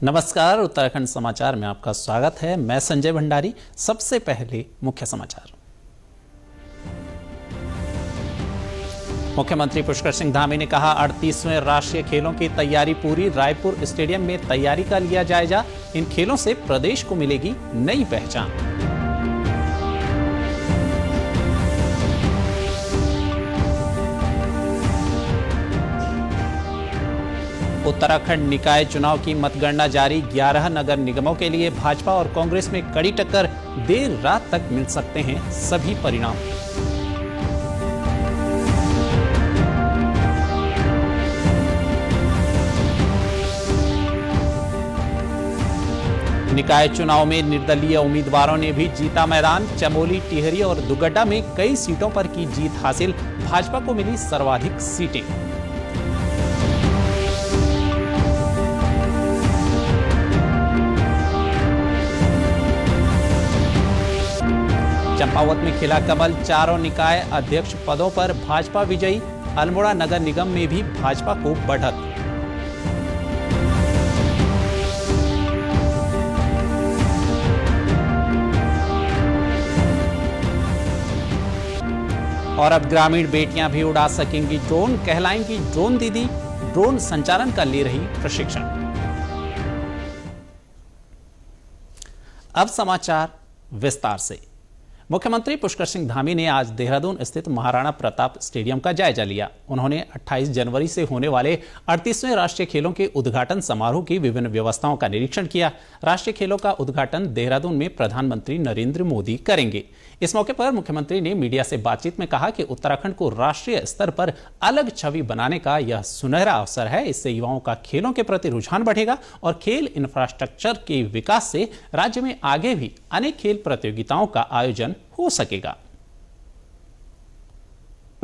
नमस्कार, उत्तराखंड समाचार में आपका स्वागत है। मैं संजय भंडारी। सबसे पहले मुख्य समाचार। मुख्यमंत्री पुष्कर सिंह धामी ने कहा, 38वें राष्ट्रीय खेलों की तैयारी पूरी। रायपुर स्टेडियम में तैयारी का लिया जायजा। इन खेलों से प्रदेश को मिलेगी नई पहचान। उत्तराखंड निकाय चुनाव की मतगणना जारी। 11 नगर निगमों के लिए भाजपा और कांग्रेस में कड़ी टक्कर। देर रात तक मिल सकते हैं सभी परिणाम। निकाय चुनाव में निर्दलीय उम्मीदवारों ने भी जीता मैदान। चमोली, टिहरी और दुगड्डा में कई सीटों पर की जीत हासिल। भाजपा को मिली सर्वाधिक सीटें। चंपावत में खिला कमल। चारों निकाय अध्यक्ष पदों पर भाजपा विजयी। अल्मोड़ा नगर निगम में भी भाजपा को बढ़त। और अब ग्रामीण बेटियां भी उड़ा सकेंगी ड्रोन। कहलाएंगी ड्रोन दीदी। ड्रोन संचालन का ले रही प्रशिक्षण। अब समाचार विस्तार से। मुख्यमंत्री पुष्कर सिंह धामी ने आज देहरादून स्थित महाराणा प्रताप स्टेडियम का जायजा लिया। उन्होंने 28 जनवरी से होने वाले 38वें राष्ट्रीय खेलों के उद्घाटन समारोह की विभिन्न व्यवस्थाओं का निरीक्षण किया। राष्ट्रीय खेलों का उद्घाटन देहरादून में प्रधानमंत्री नरेंद्र मोदी करेंगे। इस मौके पर मुख्यमंत्री ने मीडिया से बातचीत में कहा कि उत्तराखंड को राष्ट्रीय स्तर पर अलग छवि बनाने का यह सुनहरा अवसर है। इससे युवाओं का खेलों के प्रति रुझान बढ़ेगा और खेल इंफ्रास्ट्रक्चर के विकास से राज्य में आगे भी अनेक खेल प्रतियोगिताओं का आयोजन हो सकेगा।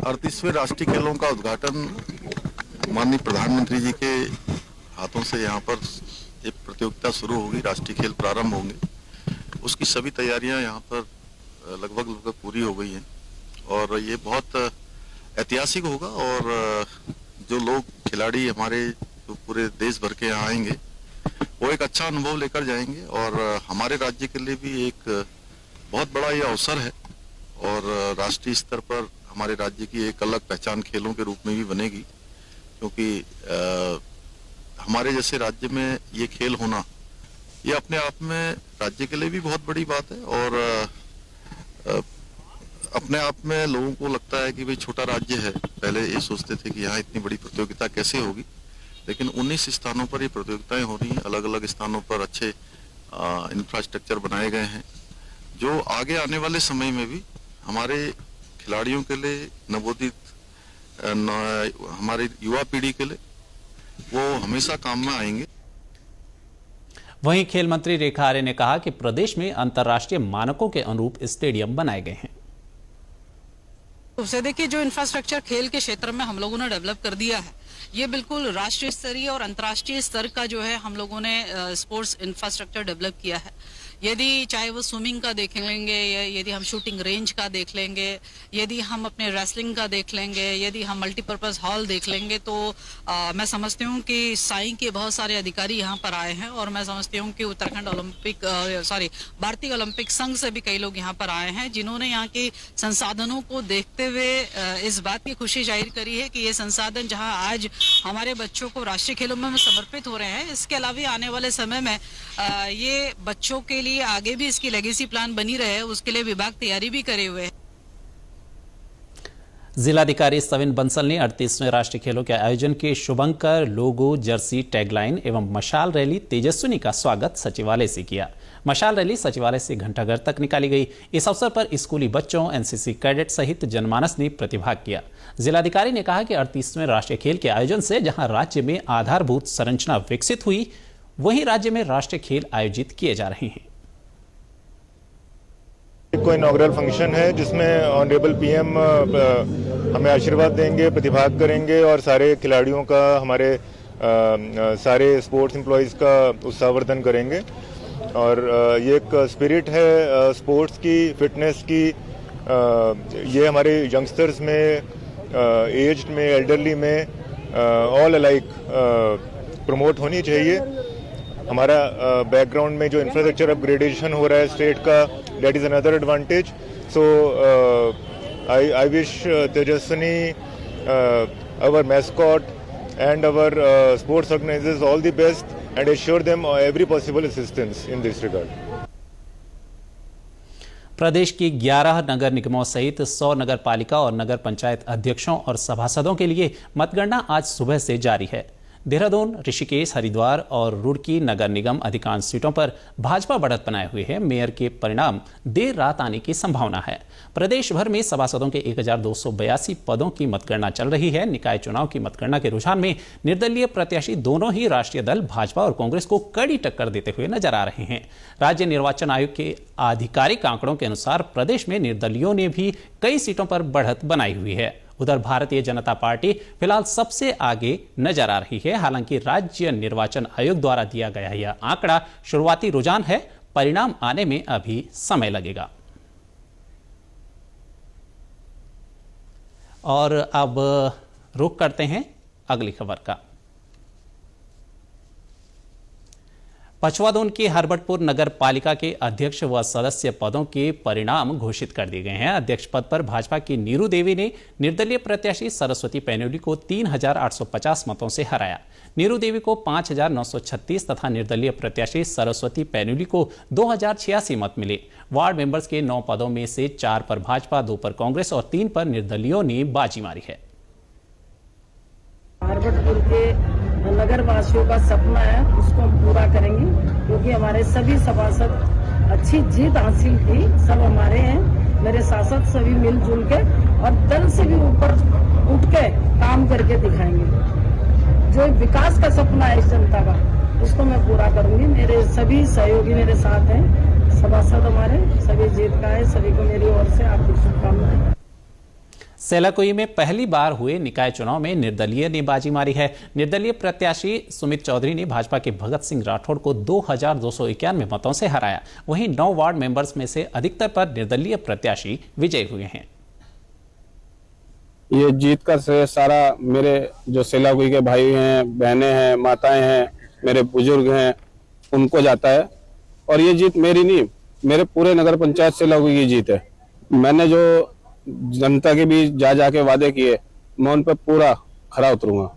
38वें राष्ट्रीय खेलों का उद्घाटन माननीय प्रधानमंत्री जी के हाथों से यहाँ पर एक प्रतियोगिता शुरू होगी। राष्ट्रीय खेल प्रारंभ होंगे। उसकी सभी तैयारियां यहाँ पर लगभग पूरी हो गई हैं और ये बहुत ऐतिहासिक होगा। और जो लोग खिलाड़ी हमारे जो पूरे देश भर के यहाँ आएंगे वो एक अच्छा अनुभव लेकर जाएंगे और हमारे राज्य के लिए भी एक बहुत बड़ा ये अवसर है। और राष्ट्रीय स्तर पर हमारे राज्य की एक अलग पहचान खेलों के रूप में भी बनेगी, क्योंकि हमारे जैसे राज्य में ये खेल होना ये अपने आप में राज्य के लिए भी बहुत बड़ी बात है। और अपने आप में लोगों को लगता है कि भाई छोटा राज्य है। पहले ये सोचते थे कि यहाँ इतनी बड़ी प्रतियोगिता कैसे होगी, लेकिन 19 स्थानों पर ये प्रतियोगिताएं हो रही हैं। अलग अलग स्थानों पर अच्छे इंफ्रास्ट्रक्चर बनाए गए हैं जो आगे आने वाले समय में भी हमारे खिलाड़ियों के लिए, नवोदित हमारे युवा पीढ़ी के लिए वो हमेशा काम में आएंगे। वहीं खेल मंत्री रेखा आर्य ने कहा कि प्रदेश में अंतर्राष्ट्रीय मानकों के अनुरूप स्टेडियम बनाए गए हैं। उससे देखिए, जो इंफ्रास्ट्रक्चर खेल के क्षेत्र में हम लोगों ने डेवलप कर दिया है, ये बिल्कुल राष्ट्रीय स्तरीय और अंतर्राष्ट्रीय स्तर का जो है हम लोगों ने स्पोर्ट्स इंफ्रास्ट्रक्चर डेवलप किया है। यदि चाहे वो स्विमिंग का देख लेंगे, यदि हम शूटिंग रेंज का देख लेंगे, यदि हम अपने रेसलिंग का देख लेंगे, यदि हम मल्टीपर्पज हॉल देख लेंगे, तो मैं समझती हूँ कि साई के बहुत सारे अधिकारी यहाँ पर आए हैं। और मैं समझती हूँ कि उत्तराखंड भारतीय ओलंपिक संघ से भी कई लोग यहाँ पर आए हैं, जिन्होंने यहाँ के संसाधनों को देखते हुए इस बात की खुशी जाहिर करी है कि ये संसाधन जहाँ आज हमारे बच्चों को राष्ट्रीय खेलों में समर्पित हो रहे हैं, इसके अलावा आने वाले समय में ये बच्चों के लिए आगे भी इसकी लेगेसी प्लान बनी रहे, उसके लिए विभाग तैयारी भी करे हुए है। जिलाधिकारी सविन बंसल ने 38वें राष्ट्रीय खेलों के आयोजन के शुभंकर, लोगो, जर्सी, टैगलाइन एवं मशाल रैली तेजस्विनी का स्वागत सचिवालय से किया। मशाल रैली सचिवालय से घंटाघर तक निकाली गई। इस अवसर पर स्कूली बच्चों, एनसीसी कैडेट सहित जनमानस ने प्रतिभाग किया। जिलाधिकारी ने कहा कि 38वें राष्ट्रीय खेल के आयोजन से जहां राज्य में आधारभूत संरचना विकसित हुई, वहीं राज्य में राष्ट्रीय खेल आयोजित किए जा रहे हैं। कोई इनॉग्रल फंक्शन है जिसमें ऑनरेबल पीएम हमें आशीर्वाद देंगे, प्रतिभाग करेंगे और सारे खिलाड़ियों का, हमारे सारे स्पोर्ट्स एम्प्लॉयज़ का उत्साहवर्धन करेंगे। और ये एक स्पिरिट है स्पोर्ट्स की, फिटनेस की। ये हमारे यंगस्टर्स में, एज्ड में, एल्डरली में, ऑल अलाइक प्रमोट होनी चाहिए। हमारा बैकग्राउंड में जो इंफ्रास्ट्रक्चर अपग्रेडेशन हो रहा है स्टेट का, that is another advantage. So I wish Tejaswini, our mascot, and our sports organizers all the best and assure them every possible assistance in this regard. प्रदेश की 11 नगर निगमों सहित 100 नगर पालिका और नगर पंचायत अध्यक्षों और सभासदों के लिए मतगणना आज सुबह से जारी है. देहरादून, ऋषिकेश, हरिद्वार और रुड़की नगर निगम अधिकांश सीटों पर भाजपा बढ़त बनाए हुए है. मेयर के परिणाम देर रात आने की संभावना है. प्रदेश भर में सभासदों के 1282 पदों की मतगणना चल रही है. निकाय चुनाव की मतगणना के रुझान में निर्दलीय प्रत्याशी दोनों ही राष्ट्रीय दल भाजपा और कांग्रेस को कड़ी टक्कर देते हुए नजर आ रहे हैं. राज्य निर्वाचन आयोग के आधिकारिक आंकड़ों के अनुसार प्रदेश में निर्दलीयों ने भी कई सीटों पर बढ़त बनाई हुई है. उधर भारतीय जनता पार्टी फिलहाल सबसे आगे नजर आ रही है. हालांकि राज्य निर्वाचन आयोग द्वारा दिया गया यह आंकड़ा शुरुआती रुझान है. परिणाम आने में अभी समय लगेगा. और अब रुख करते हैं अगली खबर का. पछवादून की हरबटपुर नगर पालिका के अध्यक्ष व सदस्य पदों के परिणाम घोषित कर दिए गए हैं. अध्यक्ष पद पर भाजपा की नीरू देवी ने निर्दलीय प्रत्याशी सरस्वती पैन्यूली को 3850 मतों से हराया. नीरू देवी को 5936 तथा निर्दलीय प्रत्याशी सरस्वती पैन्यूली को 2086 मत मिले. वार्ड मेंबर्स के 9 पदों में से 4 पर भाजपा, 2 पर कांग्रेस और 3 पर निर्दलीयों ने बाजी मारी है. हरबटपुर के नगर वासियों का सपना है, उसको हम पूरा करेंगे क्योंकि हमारे सभी सभासद अच्छी जीत हासिल की. सब हमारे हैं, मेरे सांसद सभी मिलजुल के और दल से भी ऊपर उठ के काम करके दिखाएंगे. जो विकास का सपना है इस जनता का, उसको मैं पूरा करूंगी. मेरे सभी सहयोगी मेरे साथ हैं, सभासद हमारे सभी जीत का है. सभी को मेरी ओर से हार्दिक शुभकामनाएं. सेलाकुई में पहली बार हुए निकाय चुनाव में निर्दलीय ने बाजी मारी है. निर्दलीय प्रत्याशी सुमित चौधरी ने भाजपा के भगत सिंह राठौड़ को 2291 मतों से हराया. वहीं 9 वार्ड मेंबर्स में से अधिकतर पर निर्दलीय प्रत्याशी विजयी हुए हैं. ये जीत का श्रेय सारा मेरे जो सेलाकुई के भाई हैं, बहनें हैं, माताएं हैं, मेरे बुजुर्ग हैं, उनको जाता है. और ये जीत मेरी नहीं, मेरे पूरे नगर पंचायत सेलाकुई की जीत है. मैंने जो जनता के बीच जा जाके वादे किए, मैं उन पर पूरा खरा उतरूंगा.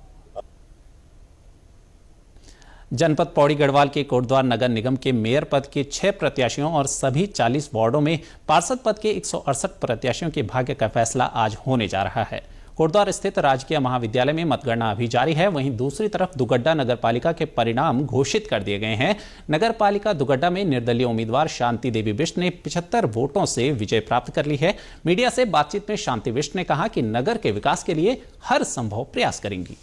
जनपद पौड़ी गढ़वाल के कोटद्वार नगर निगम के मेयर पद के 6 प्रत्याशियों और सभी 40 वार्डों में पार्षद पद के 168 प्रत्याशियों के भाग्य का फैसला आज होने जा रहा है. कोटद्वार स्थित राजकीय महाविद्यालय में मतगणना अभी जारी है. वहीं दूसरी तरफ दुगड्डा नगर पालिका के परिणाम घोषित कर दिए गए हैं. नगर पालिका दुगड्डा में निर्दलीय उम्मीदवार शांति देवी बिष्ट ने 75 वोटों से विजय प्राप्त कर ली है. मीडिया से बातचीत में शांति बिष्ट ने कहा कि नगर के विकास के लिए हर संभव प्रयास करेंगी.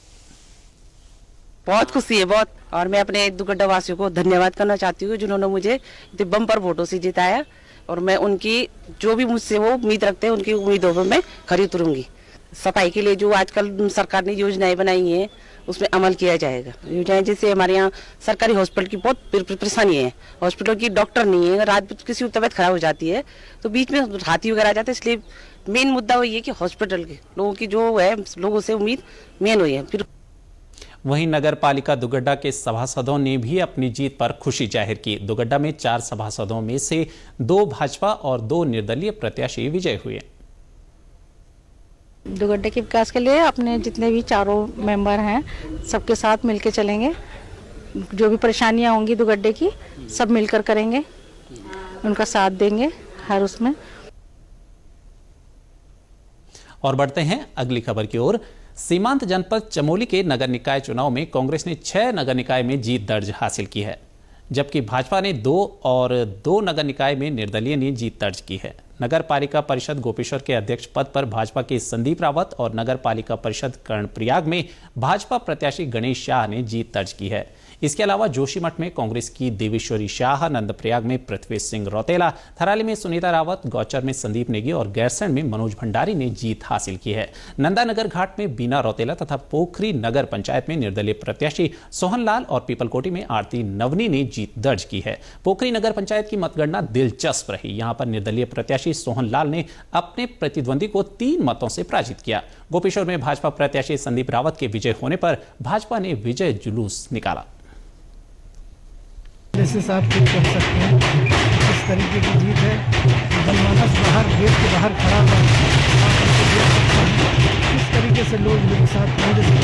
बहुत खुशी है, बहुत. और मैं अपने दुगड्डा वासियों को धन्यवाद करना चाहती हूँ जिन्होंने मुझे बम्पर वोटों से जिताया. और मैं उनकी जो भी मुझसे वो उम्मीद रखते हैं, उनकी उम्मीदों पर मैं खरी उतरूंगी. सफाई के लिए जो आजकल सरकार ने योजनाएं बनाई हैं, उसमें अमल किया जाएगा. योजनाएं जैसे हमारे यहाँ सरकारी हॉस्पिटल की बहुत परेशानी है. हॉस्पिटल की डॉक्टर नहीं है, रात किसी की तबीयत खराब हो जाती है तो बीच में हाथी वगैरह आ जाते हैं. इसलिए मेन मुद्दा वही है कि हॉस्पिटल के लोगों की जो है, लोगों से उम्मीद मेन हुई है. फिर वहीं नगर पालिका दुगड्डा के सभासदों ने भी अपनी जीत पर खुशी जाहिर की. दुगड्डा में 4 सभासदों में से 2 भाजपा और 2 निर्दलीय प्रत्याशी विजय हुए. दुगड्डे के विकास के लिए अपने जितने भी चारों मेंबर हैं, सबके साथ मिलकर चलेंगे. जो भी परेशानियां होंगी दुगड्डे की, सब मिलकर करेंगे, उनका साथ देंगे हर उसमें. और बढ़ते हैं अगली खबर की ओर. सीमांत जनपद चमोली के नगर निकाय चुनाव में कांग्रेस ने 6 नगर निकाय में जीत दर्ज हासिल की है, जबकि भाजपा ने 2 और 2 नगर निकाय में निर्दलीय ने जीत दर्ज की है. नगर पालिका परिषद गोपेश्वर के अध्यक्ष पद पर भाजपा के संदीप रावत और नगर पालिका परिषद कर्णप्रयाग में भाजपा प्रत्याशी गणेश शाह ने जीत दर्ज की है. इसके अलावा जोशीमठ में कांग्रेस की देवेश्वरी शाह, नंदप्रयाग में पृथ्वी सिंह रौतेला, थराली में सुनीता रावत, गौचर में संदीप नेगी और गैरसैंण में मनोज भंडारी ने जीत हासिल की है. नंदानगर घाट में बीना रौतेला तथा पोखरी नगर पंचायत में निर्दलीय प्रत्याशी सोहनलाल और पीपलकोटी में आरती नवनी ने जीत दर्ज की है. पोखरी नगर पंचायत की मतगणना दिलचस्प रही. यहां पर निर्दलीय प्रत्याशी सोहनलाल ने अपने प्रतिद्वंदी को 3 मतों से पराजित किया. गोपेश्वर में भाजपा प्रत्याशी संदीप रावत के विजय होने पर भाजपा ने विजय जुलूस निकाला. एनालिसिस आप खुद कर सकते हैं किस तरीके की जीत है। जनमानस बाहर गेट के बाहर खड़ा हुआ आप उनको देख सकते हैं किस तरीके से लोग मेरे साथ कांग्रेस के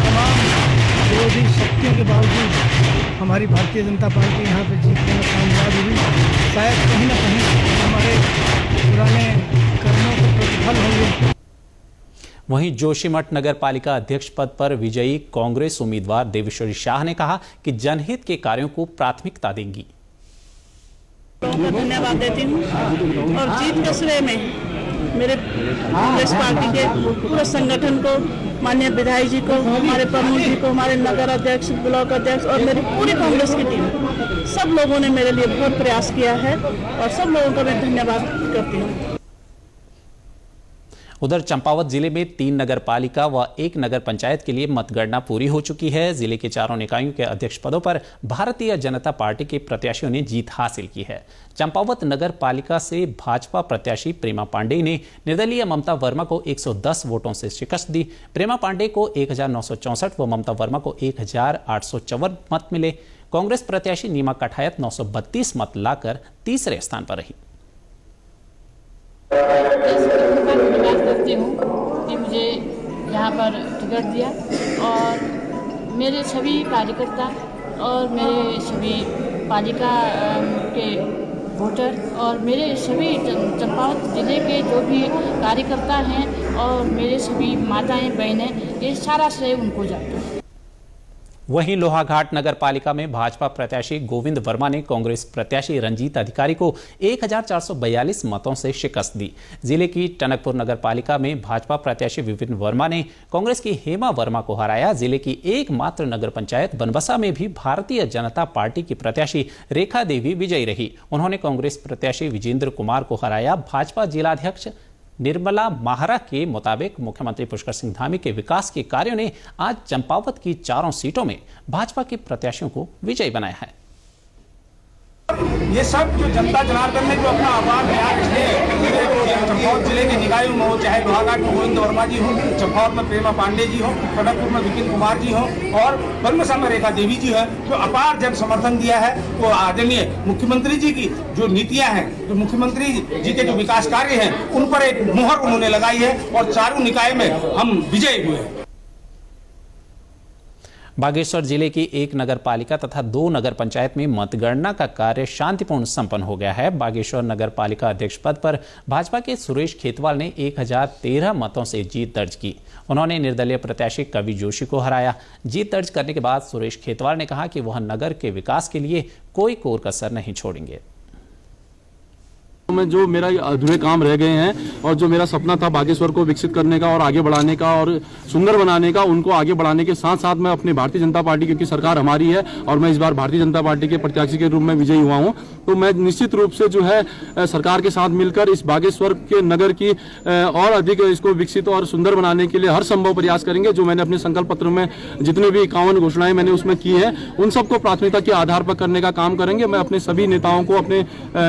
तमाम विरोधी शक्तियों के बावजूद हमारी भारतीय जनता पार्टी यहाँ पे जीतने में कामयाब हुई। शायद कहीं ना कहीं हमारे पुराने कर्मों के प्रतिफल होंगे। वहीं जोशीमठ नगर पालिका अध्यक्ष पद पर विजयी कांग्रेस उम्मीदवार देवेश्वरी शाह ने कहा कि जनहित के कार्यों को प्राथमिकता देंगी। धन्यवाद देती हूँ और जीत के श्रेय में मेरे कांग्रेस पार्टी के पूरे संगठन को, माननीय विधायक जी को, हमारे प्रमुख जी को, हमारे नगर अध्यक्ष, ब्लॉक अध्यक्ष और मेरी पूरी कांग्रेस की टीम, सब लोगों ने मेरे लिए बहुत प्रयास किया है और सब लोगों का मैं धन्यवाद करती हूँ। उधर चंपावत जिले में 3 नगर पालिका व 1 नगर पंचायत के लिए मतगणना पूरी हो चुकी है। जिले के चारों निकायों के अध्यक्ष पदों पर भारतीय जनता पार्टी के प्रत्याशियों ने जीत हासिल की है। चंपावत नगर पालिका से भाजपा प्रत्याशी प्रेमा पांडेय ने निर्दलीय ममता वर्मा को 110 वोटों से शिकस्त दी। प्रेमा पांडेय को 1964 व ममता वर्मा को 1854 मत मिले। कांग्रेस प्रत्याशी नीमा कठायत 932 मत लाकर तीसरे स्थान पर रही। धन्यवाद करती हूँ कि मुझे यहाँ पर टिकट दिया और मेरे सभी कार्यकर्ता और मेरे सभी पालिका के वोटर और मेरे सभी चंपावत जिले के जो भी कार्यकर्ता हैं और मेरे सभी माताएं बहनें, ये सारा श्रेय उनको जाता है। वहीं लोहाघाट नगर पालिका में भाजपा प्रत्याशी गोविंद वर्मा ने कांग्रेस प्रत्याशी रंजीत अधिकारी को 1442 मतों से शिकस्त दी। जिले की टनकपुर नगर पालिका में भाजपा प्रत्याशी विपिन वर्मा ने कांग्रेस की हेमा वर्मा को हराया। जिले की एकमात्र नगर पंचायत बनबसा में भी भारतीय जनता पार्टी की प्रत्याशी रेखा देवी विजयी रही। उन्होंने कांग्रेस प्रत्याशी विजेंद्र कुमार को हराया। भाजपा जिलाध्यक्ष निर्मला माहरा के मुताबिक मुख्यमंत्री पुष्कर सिंह धामी के विकास के कार्यों ने आज चंपावत की चारों सीटों में भाजपा के प्रत्याशियों को विजयी बनाया है। ये सब जो जनता जनार्दन ने जो अपना आभार बयान किए चंपावत जिले के निकायों में हो, चाहे लोहाघाट में गोविंद वर्मा जी हो, चंपावत में प्रेमा पांडेय जी हो, टनकपुर में विपिन कुमार जी हो और बनबसा में रेखा देवी जी है, जो अपार जन समर्थन दिया है, वो आदरणीय मुख्यमंत्री जी की जो नीतियां हैं, जो मुख्यमंत्री जी के जो विकास कार्य हैं, उन पर एक मुहर उन्होंने लगाई है और चारों निकाय में हम विजयी हुए हैं। बागेश्वर जिले की 1 नगर पालिका तथा 2 नगर पंचायत में मतगणना का कार्य शांतिपूर्ण संपन्न हो गया है। बागेश्वर नगर पालिका अध्यक्ष पद पर भाजपा के सुरेश खेतवाल ने 1013 मतों से जीत दर्ज की। उन्होंने निर्दलीय प्रत्याशी कवि जोशी को हराया। जीत दर्ज करने के बाद सुरेश खेतवाल ने कहा कि वह नगर के विकास के लिए कोई कोर कसर नहीं छोड़ेंगे। में जो मेरा अधूरे काम रह गए हैं और जो मेरा सपना था बागेश्वर को विकसित करने का और आगे बढ़ाने का और सुंदर बनाने का, उनको आगे बढ़ाने के साथ साथ मैं अपनी भारतीय जनता पार्टी, क्योंकि सरकार हमारी है और मैं इस बार भारतीय जनता पार्टी के प्रत्याशी के रूप में विजयी हुआ हूं, तो मैं निश्चित रूप से जो है सरकार के साथ मिलकर इस बागेश्वर के नगर की और अधिक इसको विकसित और सुंदर बनाने के लिए हर संभव प्रयास करेंगे। जो मैंने अपने संकल्प पत्र में जितने भी 51 घोषणाएं मैंने उसमें की है, उन सबको प्राथमिकता के आधार पर करने का काम करेंगे। मैं अपने सभी नेताओं को, अपने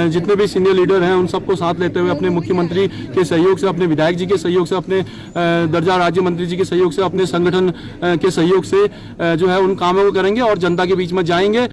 जितने भी सीनियर लीडर हैं, उन सबको साथ लेते हुए अपने मुख्यमंत्री के सहयोग से, अपने विधायक जी के सहयोग से, अपने दर्जा राज्य मंत्री जी के सहयोग से, अपने संगठन के सहयोग से जो है उन कामों को करेंगे और जनता के बीच में जाएंगे।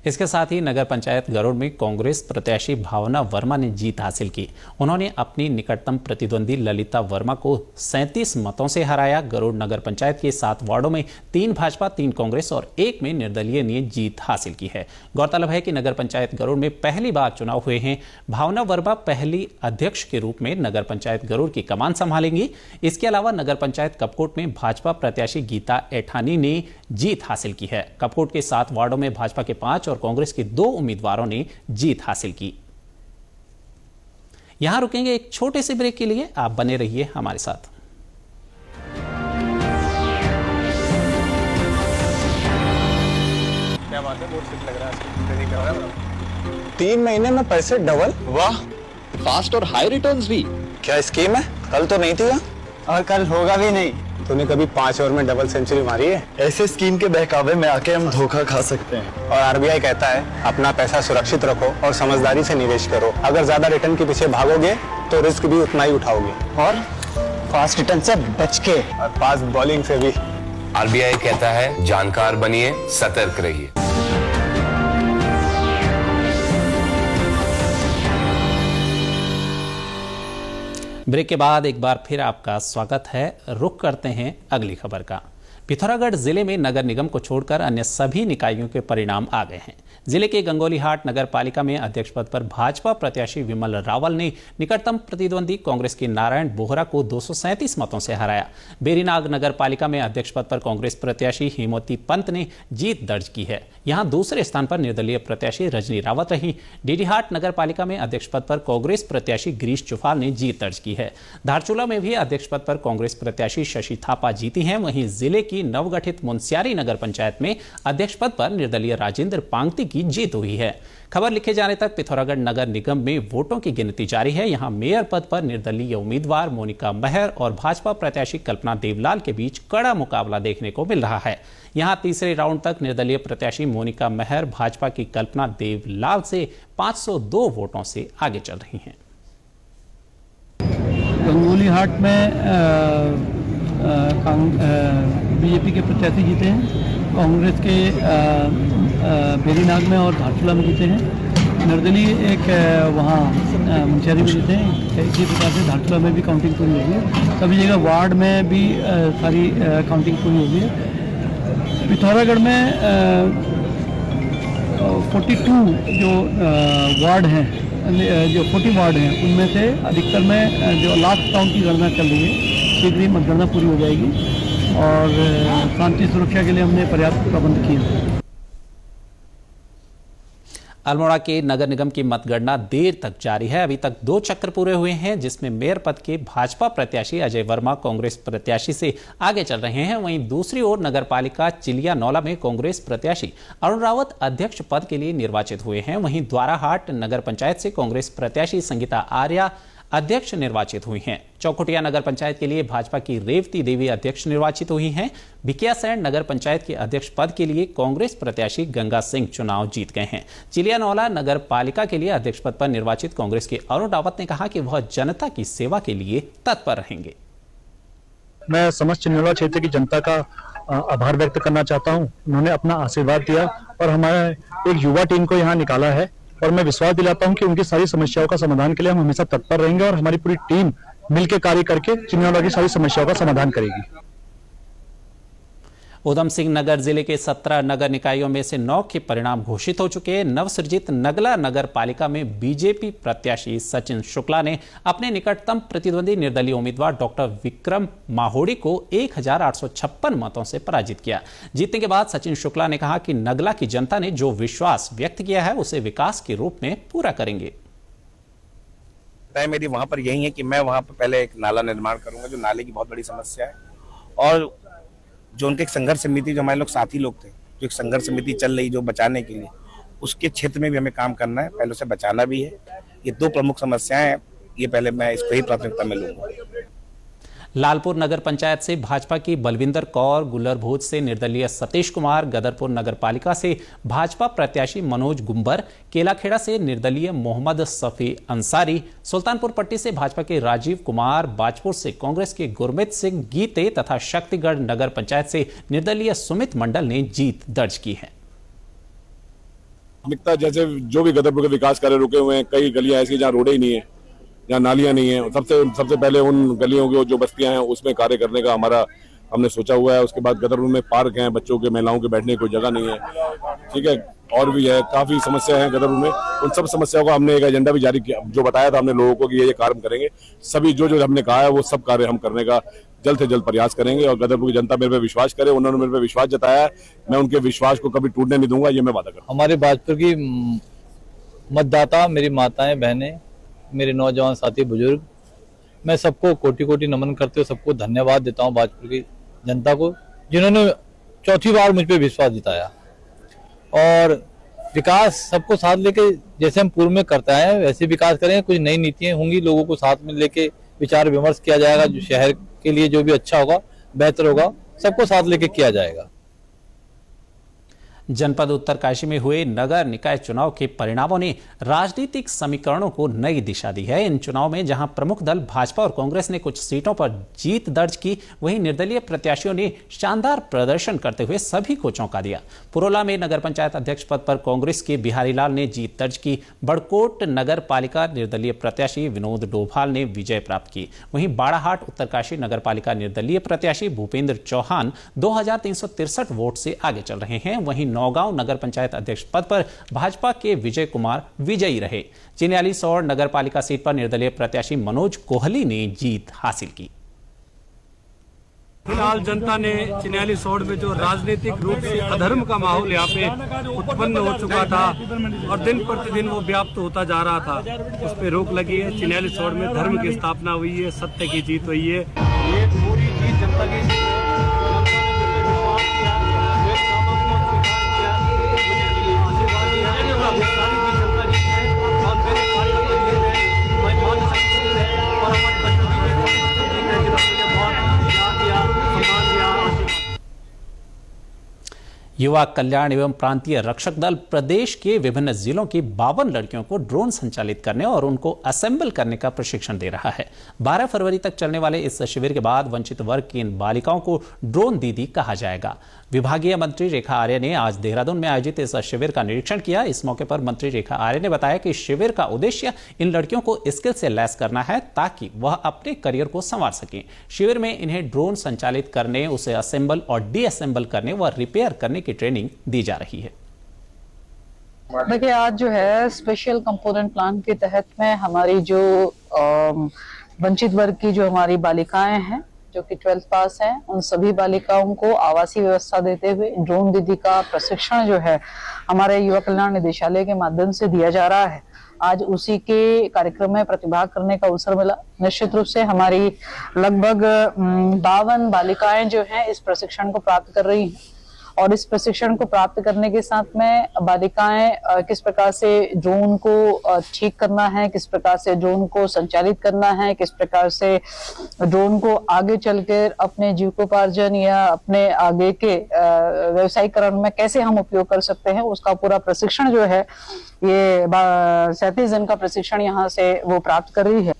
इसके साथ ही नगर पंचायत गरुड़ में कांग्रेस प्रत्याशी भावना वर्मा ने जीत हासिल की। उन्होंने अपनी निकटतम प्रतिद्वंदी ललिता वर्मा को 37 मतों से हराया। गरुड़ नगर पंचायत के 7 वार्डों में 3 भाजपा, 3 कांग्रेस और 1 में निर्दलीय ने जीत हासिल की है। गौरतलब है कि नगर पंचायत गरुड़ में पहली बार चुनाव हुए हैं। भावना वर्मा पहली अध्यक्ष के रूप में नगर पंचायत गरुड़ की कमान संभालेंगी। इसके अलावा नगर पंचायत कपकोट में भाजपा प्रत्याशी गीता एठानी ने जीत हासिल की है। कपकोट के 7 वार्डों में भाजपा के 5 और कांग्रेस के 2 उम्मीदवारों ने जीत हासिल की। यहां रुकेंगे एक छोटे से ब्रेक के लिए, आप बने रहिए हमारे साथ। क्या बात है, बहुत ठीक लग रहा है। 3 महीने में पैसे डबल, वाह, फास्ट और हाई रिटर्न्स भी। क्या स्कीम है? कल तो नहीं थी और कल होगा भी नहीं। तूने कभी 5 ओवर में डबल सेंचुरी मारी है? ऐसे स्कीम के बहकावे में आके हम धोखा खा सकते हैं। और आरबीआई कहता है अपना पैसा सुरक्षित रखो और समझदारी से निवेश करो। अगर ज्यादा रिटर्न के पीछे भागोगे तो रिस्क भी उतना ही उठाओगे, और फास्ट रिटर्न से बच के और फास्ट बॉलिंग से भी। आरबीआई कहता है जानकार बनिए, सतर्क रहिए। ब्रेक के बाद एक बार फिर आपका स्वागत है। रुख करते हैं अगली खबर का। पिथौरागढ़ जिले में नगर निगम को छोड़कर अन्य सभी निकायों के परिणाम आ गए हैं। जिले के गंगोलीहाट नगर पालिका में अध्यक्ष पद पर भाजपा प्रत्याशी विमल रावल ने निकटतम प्रतिद्वंदी कांग्रेस के नारायण बोहरा को 237 मतों से हराया। बेरीनाग नगर पालिका में अध्यक्ष पद पर कांग्रेस प्रत्याशी हेमवती पंत ने जीत दर्ज की है। यहां दूसरे स्थान पर निर्दलीय प्रत्याशी रजनी रावत रही। डीडीहाट नगर पालिका में अध्यक्ष पद पर कांग्रेस प्रत्याशी गिरीश चुफाल ने जीत दर्ज की है। धारचूला में भी अध्यक्ष पद पर कांग्रेस प्रत्याशी शशि थापा जीती हैं। वहीं जिले की नवगठित मुनस्यारी नगर पंचायत में अध्यक्ष पद पर निर्दलीय राजेंद्र पांगती की जीत हुई है। खबर लिखे जाने तक पिथौरागढ़ नगर निगम में वोटों की गिनती जारी है। यहां मेयर पद पर निर्दलीय उम्मीदवार मोनिका महर और भाजपा प्रत्याशी कल्पना देवलाल के बीच कड़ा मुकाबला देखने को मिल रहा है। यहां तीसरे राउंड तक निर्दलीय प्रत्याशी मोनिका महर भाजपा की कल्पना देवलाल से 502 वोटों से आगे चल रही हैं। गंगोलीहाट में बीजेपी के प्रत्याशी जीते हैं। कांग्रेस के बेरीनाग में और धारचूला में जीते हैं। निर्दलीय एक वहाँ मुनस्यारी में जीते हैं। इसी प्रकार से धारचूला में भी काउंटिंग पूरी होगी है। सभी जगह वार्ड में भी सारी काउंटिंग पूरी होगी है। पिथौरागढ़ में 42 जो वार्ड हैं, जो 40 वार्ड हैं, उनमें से अधिकतर में जो लास्ट काउंट की गणना चल रही है, शीघ्र ही मतगणना पूरी हो जाएगी और शांति सुरक्षा के लिए हमने पर्याप्त प्रबंध किए हैं। अल्मोड़ा के नगर निगम की मतगणना देर तक जारी है। अभी तक 2 चक्र पूरे हुए हैं, जिसमें मेयर पद के भाजपा प्रत्याशी अजय वर्मा कांग्रेस प्रत्याशी से आगे चल रहे हैं। वहीं दूसरी ओर नगर पालिका चिलिया नौला में कांग्रेस प्रत्याशी अरुण रावत अध्यक्ष पद के लिए निर्वाचित हुए हैं। वहीं द्वाराहाट नगर पंचायत से कांग्रेस प्रत्याशी संगीता आर्या अध्यक्ष निर्वाचित हुई हैं। चौखुटिया नगर पंचायत के लिए भाजपा की रेवती देवी अध्यक्ष निर्वाचित हुई हैं। भिकियासैंण नगर पंचायत के अध्यक्ष पद के लिए कांग्रेस प्रत्याशी गंगा सिंह चुनाव जीत गए हैं। चिलियानौला नगर पालिका के लिए अध्यक्ष पद पर निर्वाचित कांग्रेस के अरुण रावत ने कहा कि वह जनता की सेवा के लिए तत्पर रहेंगे। मैं समस्त चिन्नौला क्षेत्र की जनता का आभार व्यक्त करना चाहता हूं। उन्होंने अपना आशीर्वाद दिया और हमारे एक युवा टीम को यहाँ निकाला है और मैं विश्वास दिलाता हूं कि उनकी सारी समस्याओं का समाधान के लिए हम हमेशा तत्पर रहेंगे और हमारी पूरी टीम मिलकर कार्य करके चिन्नौला की सारी समस्याओं का समाधान करेगी। उधम सिंह नगर जिले के 17 नगर निकायों में से 9 के परिणाम घोषित हो चुके हैं। नवसृजित नगला नगर पालिका में बीजेपी प्रत्याशी सचिन शुक्ला ने अपने निकटतम प्रतिद्वंदी निर्दलीय उम्मीदवार डॉक्टर विक्रम माहोड़ी को 1856 मतों से पराजित किया। जीतने के बाद सचिन शुक्ला ने कहा कि नगला की जनता ने जो विश्वास व्यक्त किया है उसे विकास के रूप में पूरा करेंगे। मेरी वहां पर यही है कि मैं वहां पर पहले एक नाला निर्माण करूंगा, जो नाले की बहुत बड़ी समस्या है, और जो उनके एक संघर्ष समिति, जो हमारे लोग साथी लोग थे, जो एक संघर्ष समिति चल रही जो बचाने के लिए, उसके क्षेत्र में भी हमें काम करना है, पहले उसे बचाना भी है। ये 2 प्रमुख समस्याएं हैं, ये पहले मैं इसको ही प्राथमिकता में लूंगा। लालपुर नगर पंचायत से भाजपा की बलविंदर कौर, गुल्लरभोज से निर्दलीय सतीश कुमार, गदरपुर नगर पालिका से भाजपा प्रत्याशी मनोज गुंबर, केलाखेड़ा से निर्दलीय मोहम्मद सफी अंसारी, सुल्तानपुर पट्टी से भाजपा के राजीव कुमार, बाजपुर से कांग्रेस के गुरमीत सिंह गीते तथा शक्तिगढ़ नगर पंचायत से निर्दलीय सुमित मंडल ने जीत दर्ज की है। जैसे जो भी गदरपुर के विकास कार्य रुके हुए हैं, कई गलियां ऐसी जहाँ रोडें ही नहीं है, जहाँ नालियां नहीं है, सबसे पहले उन गलियों की जो बस्तियां हैं उसमें कार्य करने का हमने सोचा हुआ है। उसके बाद गदरपुर में पार्क हैं, बच्चों के महिलाओं के बैठने की कोई जगह नहीं है, ठीक है, और भी है, काफी समस्या है गदरपुर में। उन सब समस्याओं का हमने एक एजेंडा भी जारी किया, जो बताया था हमने लोगों को कि ये कार्य करेंगे। सभी जो हमने कहा है वो सब कार्य हम करने का जल्द से जल्द प्रयास करेंगे और गदरपुर की जनता मेरे पे विश्वास करे। उन्होंने मेरे पे विश्वास जताया है, मैं उनके विश्वास को कभी टूटने नहीं दूंगा, ये मैं वादा करता हूं। हमारे बाजपुर की मतदाता, मेरी माताएं, बहनें, मेरे नौजवान साथी, बुजुर्ग, मैं सबको कोटि कोटि नमन करते हुए सबको धन्यवाद देता हूं, बाजपुर की जनता को, जिन्होंने चौथी बार मुझ पे विश्वास जताया। और विकास सबको साथ लेके जैसे हम पूर्व में करते आए हैं वैसे विकास करेंगे। कुछ नई नीतियां होंगी, लोगों को साथ में लेके विचार विमर्श किया जाएगा, जो शहर के लिए जो भी अच्छा होगा, बेहतर होगा, सबको साथ लेके किया जाएगा। जनपद उत्तरकाशी में हुए नगर निकाय चुनाव के परिणामों ने राजनीतिक समीकरणों को नई दिशा दी है। इन चुनाव में जहां प्रमुख दल भाजपा और कांग्रेस ने कुछ सीटों पर जीत दर्ज की, वहीं निर्दलीय प्रत्याशियों ने शानदार प्रदर्शन करते हुए सभी को चौंका दिया। पुरोला में नगर पंचायत अध्यक्ष पद पर कांग्रेस के बिहारी लाल ने जीत दर्ज की। बड़कोट नगर पालिका निर्दलीय प्रत्याशी विनोद डोभाल ने विजय प्राप्त की। वहीं बाड़ाहाट उत्तरकाशी नगर पालिका निर्दलीय प्रत्याशी भूपेंद्र चौहान 2363 वोट से आगे चल रहे हैं। वहीं नौगांव नगर पंचायत अध्यक्ष पद पर भाजपा के विजय कुमार विजयी रहे। चिन्यालीसौड़ नगर पालिका सीट पर निर्दलीय प्रत्याशी मनोज कोहली ने जीत हासिल की। फिलहाल जनता ने चिन्यालीसौड़ में जो राजनीतिक रूप से अधर्म का माहौल यहाँ पे उत्पन्न हो चुका था और दिन प्रतिदिन वो व्याप्त होता जा रहा था, उस पर रोक लगी है। चिन्यालीसौड़ में धर्म की स्थापना हुई है, सत्य की जीत हुई है। ये पूरी जीत जनता की युवा कल्याण एवं प्रांतीय रक्षक दल प्रदेश के विभिन्न जिलों की 52 लड़कियों को ड्रोन संचालित करने और उनको असेंबल करने का प्रशिक्षण दे रहा है। 12 फरवरी तक चलने वाले इस शिविर के बाद वंचित वर्ग की इन बालिकाओं को ड्रोन दीदी कहा जाएगा। विभागीय मंत्री रेखा आर्य ने आज देहरादून में आयोजित इस शिविर का निरीक्षण किया। इस मौके पर मंत्री रेखा आर्य ने बताया कि शिविर का उद्देश्य इन लड़कियों को स्किल से लैस करना है ताकि वह अपने करियर को संवार सकें। शिविर में इन्हें ड्रोन संचालित करने, उसे असेंबल और डीअसेंबल करने व रिपेयर करने की ट्रेनिंग दी जा रही है। देखिए, आज जो है स्पेशल कंपोनेंट प्लान के तहत में हमारी जो वंचित वर्ग की जो हमारी बालिकाएं हैं जो कि 12th पास हैं, उन सभी बालिकाओं को आवासीय व्यवस्था देते हुए ड्रोन दीदी का प्रशिक्षण जो है हमारे युवा कल्याण निदेशालय के माध्यम से दिया जा रहा है। आज उसी के कार्यक्रम में प्रतिभाग करने का अवसर मिला। निश्चित रूप से हमारी लगभग 52 बालिकाएं जो हैं इस प्रशिक्षण को प्राप्त कर रही हैं और इस प्रशिक्षण को प्राप्त करने के साथ में बालिकाएं किस प्रकार से ड्रोन को ठीक करना है, किस प्रकार से ड्रोन को संचालित करना है, किस प्रकार से ड्रोन को आगे चलकर अपने जीविकोपार्जन या अपने आगे के व्यवसायीकरण में कैसे हम उपयोग कर सकते हैं, उसका पूरा प्रशिक्षण जो है ये 37 दिन का प्रशिक्षण यहाँ से वो प्राप्त कर रही है।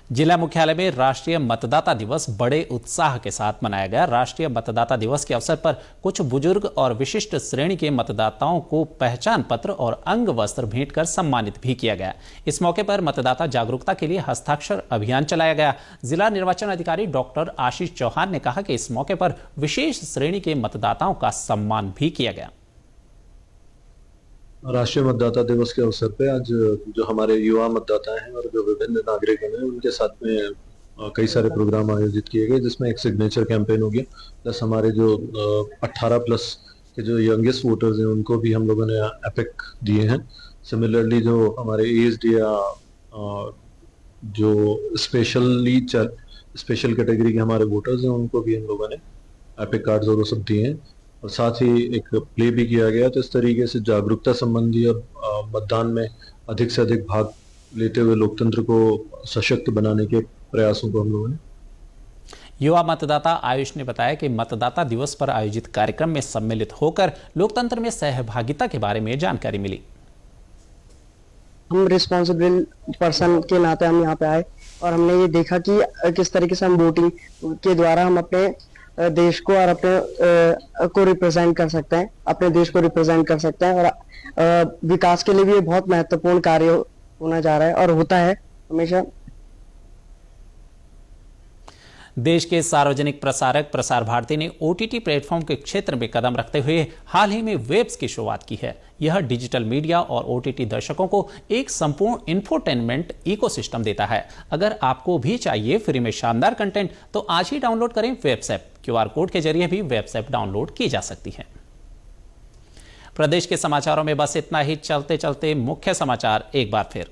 जिला मुख्यालय में राष्ट्रीय मतदाता दिवस बड़े उत्साह के साथ मनाया गया। राष्ट्रीय मतदाता दिवस के अवसर पर कुछ बुजुर्ग और विशिष्ट श्रेणी के मतदाताओं को पहचान पत्र और अंग वस्त्र भेंट कर सम्मानित भी किया गया। इस मौके पर मतदाता जागरूकता के लिए हस्ताक्षर अभियान चलाया गया। जिला निर्वाचन अधिकारी डॉक्टर आशीष चौहान ने कहा कि इस मौके पर विशेष श्रेणी के मतदाताओं का सम्मान भी किया गया। राष्ट्रीय मतदाता दिवस के अवसर पे आज जो हमारे युवा मतदाता हैं और जो विभिन्न नागरिक हैं उनके साथ में कई सारे प्रोग्राम आयोजित किए गए, जिसमें एक सिग्नेचर कैंपेन हो गया। प्लस हमारे जो 18+ के जो यंगेस्ट वोटर्स हैं उनको भी हम लोगों ने एपिक दिए हैं। सिमिलरली जो हमारे एज्ड या जो स्पेशल कैटेगरी के हमारे वोटर्स हैं उनको भी हम लोगों ने एपिक कार्ड्स और वो सब दिए हैं और साथ ही एक प्ले भी किया गया। तो इस तरीके से जागरूकता संबंधी और मतदान में अधिक से अधिक भाग लेते हुए लोकतंत्र को सशक्त बनाने के प्रयासों को हम लोगों ने। युवा मतदाता आयुष ने बताया कि मतदाता दिवस पर आयोजित कार्यक्रम में सम्मिलित होकर लोकतंत्र में सहभागिता के बारे में जानकारी मिली। हम रिस्पॉन्सिबल पर्सन के नाते हम यहाँ पे आए और हमने ये देखा कि किस तरीके से हम वोटिंग के द्वारा हम अपने देश को और अपने को रिप्रेजेंट कर सकते हैं, अपने देश को रिप्रेजेंट कर सकते हैं और विकास के लिए भी ये बहुत महत्वपूर्ण कार्य होना जा रहा है और होता है हमेशा। देश के सार्वजनिक प्रसारक प्रसार भारती ने OTT प्लेटफॉर्म के क्षेत्र में कदम रखते हुए हाल ही में वेब्स की शुरुआत की है। यह डिजिटल मीडिया और OTT दर्शकों को एक संपूर्ण इंफोटेनमेंट इकोसिस्टम देता है। अगर आपको भी चाहिए फ्री में शानदार कंटेंट तो आज ही डाउनलोड करें वेब्स ऐप। QR कोड के जरिए भी वेब्स ऐप डाउनलोड की जा सकती है। प्रदेश के समाचारों में बस इतना ही। चलते चलते मुख्य समाचार एक बार फिर।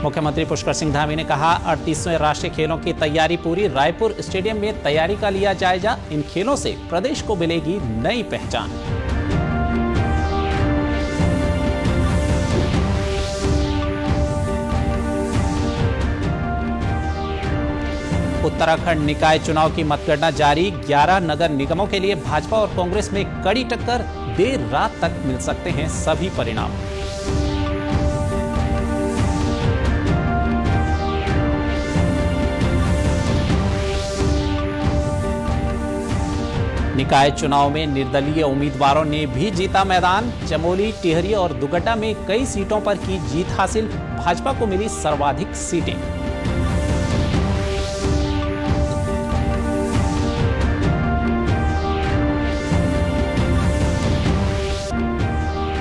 मुख्यमंत्री पुष्कर सिंह धामी ने कहा 38वें राष्ट्रीय खेलों की तैयारी पूरी। रायपुर स्टेडियम में तैयारी का लिया जायजा। इन खेलों से प्रदेश को मिलेगी नई पहचान। उत्तराखंड निकाय चुनाव की मतगणना जारी। 11 नगर निगमों के लिए भाजपा और कांग्रेस में कड़ी टक्कर। देर रात तक मिल सकते हैं सभी परिणाम। निकाय चुनाव में निर्दलीय उम्मीदवारों ने भी जीता मैदान। चमोली, टिहरी और दुगड्डा में कई सीटों पर की जीत हासिल। भाजपा को मिली सर्वाधिक सीटें।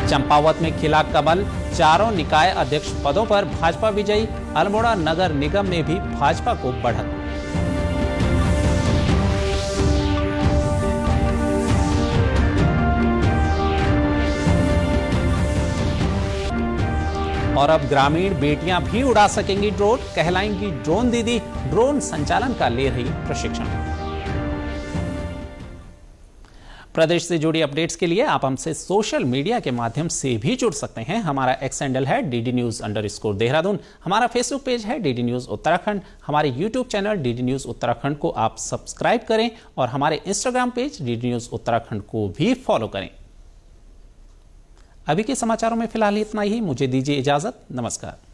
चंपावत में खिला कमल। चारों निकाय अध्यक्ष पदों पर भाजपा विजयी। अल्मोड़ा नगर निगम में भी भाजपा को बढ़त। और अब ग्रामीण बेटियां भी उड़ा सकेंगी ड्रोन। कहलाएंगी ड्रोन दीदी। ड्रोन संचालन का ले रही प्रशिक्षण। प्रदेश से जुड़ी अपडेट्स के लिए आप हमसे सोशल मीडिया के माध्यम से भी जुड़ सकते हैं। हमारा एक्स हैंडल है DDNews_देहरादून। हमारा फेसबुक पेज है DD News उत्तराखंड। हमारे YouTube channel DD News Uttarakhand को आप सब्सक्राइब करें और हमारे Instagram page DD News Uttarakhand को भी फॉलो करें। अभी के समाचारों में फिलहाल इतना ही। मुझे दीजिए इजाजत। नमस्कार।